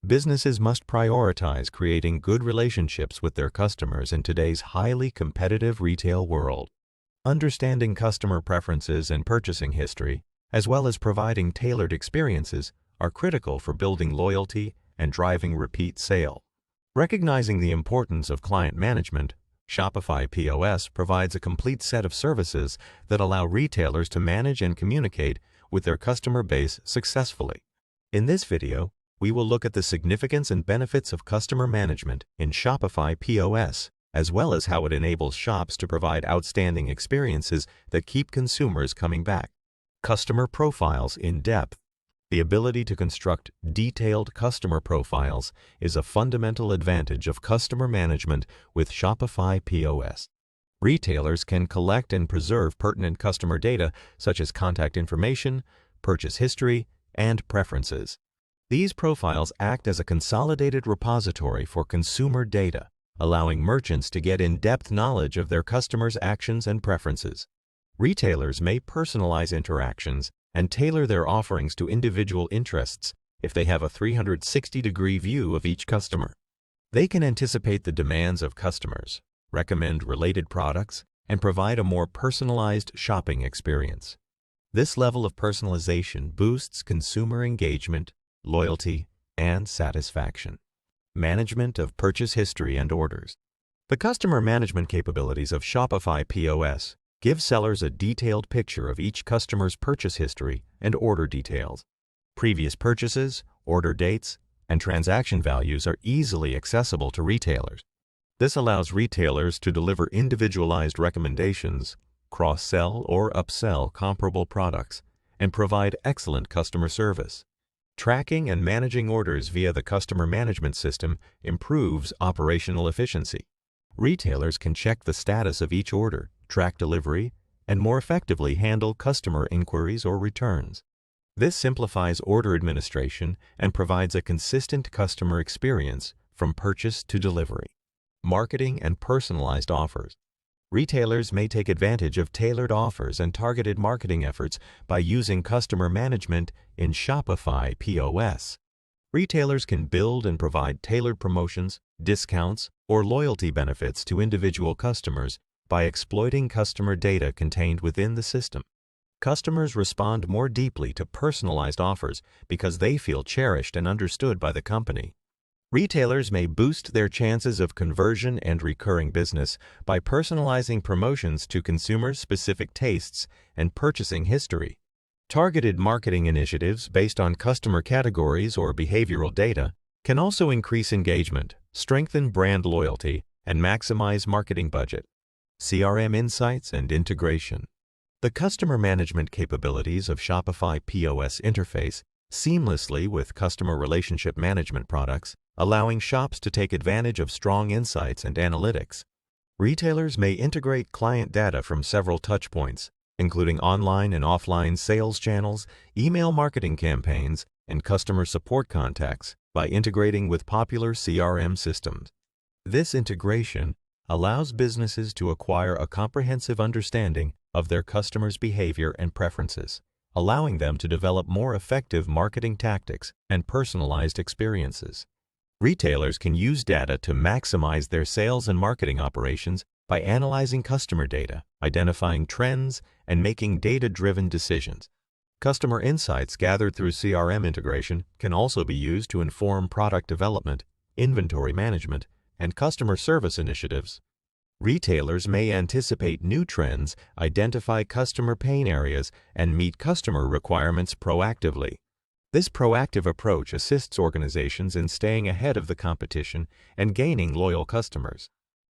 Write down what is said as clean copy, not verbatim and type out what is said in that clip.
Businesses must prioritize creating good relationships with their customers in today's highly competitive retail world. Understanding customer preferences and purchasing history, as well as providing tailored experiences, are critical for building loyalty and driving repeat sale. Recognizing the importance of client management, Shopify POS provides a complete set of services that allow retailers to manage and communicate with their customer base successfully. In this video, we will look at the significance and benefits of customer management in Shopify POS, as well as how it enables shops to provide outstanding experiences that keep consumers coming back. Customer profiles in depth. The ability to construct detailed customer profiles is a fundamental advantage of customer management with Shopify POS. Retailers can collect and preserve pertinent customer data such as contact information, purchase history, and preferences. These profiles act as a consolidated repository for consumer data, allowing merchants to get in-depth knowledge of their customers' actions and preferences. Retailers may personalize interactions and tailor their offerings to individual interests if they have a 360-degree view of each customer. They can anticipate the demands of customers, recommend related products, and provide a more personalized shopping experience. This level of personalization boosts consumer engagement, loyalty, and satisfaction. Management of purchase history and orders. The customer management capabilities of Shopify POS give sellers a detailed picture of each customer's purchase history and order details. Previous purchases, order dates, and transaction values are easily accessible to retailers. This allows retailers to deliver individualized recommendations, cross-sell or upsell comparable products, and provide excellent customer service. Tracking and managing orders via the customer management system improves operational efficiency. Retailers can check the status of each order, track delivery, and more effectively handle customer inquiries or returns. This simplifies order administration and provides a consistent customer experience from purchase to delivery. Marketing and personalized offers. Retailers may take advantage of tailored offers and targeted marketing efforts by using customer management in Shopify POS. Retailers can build and provide tailored promotions, discounts, or loyalty benefits to individual customers by exploiting customer data contained within the system. Customers respond more deeply to personalized offers because they feel cherished and understood by the company. Retailers may boost their chances of conversion and recurring business by personalizing promotions to consumers' specific tastes and purchasing history. Targeted marketing initiatives based on customer categories or behavioral data can also increase engagement, strengthen brand loyalty, and maximize marketing budget. CRM insights and integration. The customer management capabilities of Shopify POS interface seamlessly with customer relationship management products, allowing shops to take advantage of strong insights and analytics. Retailers may integrate client data from several touchpoints, including online and offline sales channels, email marketing campaigns, and customer support contacts by integrating with popular CRM systems. This integration allows businesses to acquire a comprehensive understanding of their customers' behavior and preferences, allowing them to develop more effective marketing tactics and personalized experiences. Retailers can use data to maximize their sales and marketing operations by analyzing customer data, identifying trends, and making data-driven decisions. Customer insights gathered through CRM integration can also be used to inform product development, inventory management, and customer service initiatives. Retailers may anticipate new trends, identify customer pain areas, and meet customer requirements proactively. This proactive approach assists organizations in staying ahead of the competition and gaining loyal customers.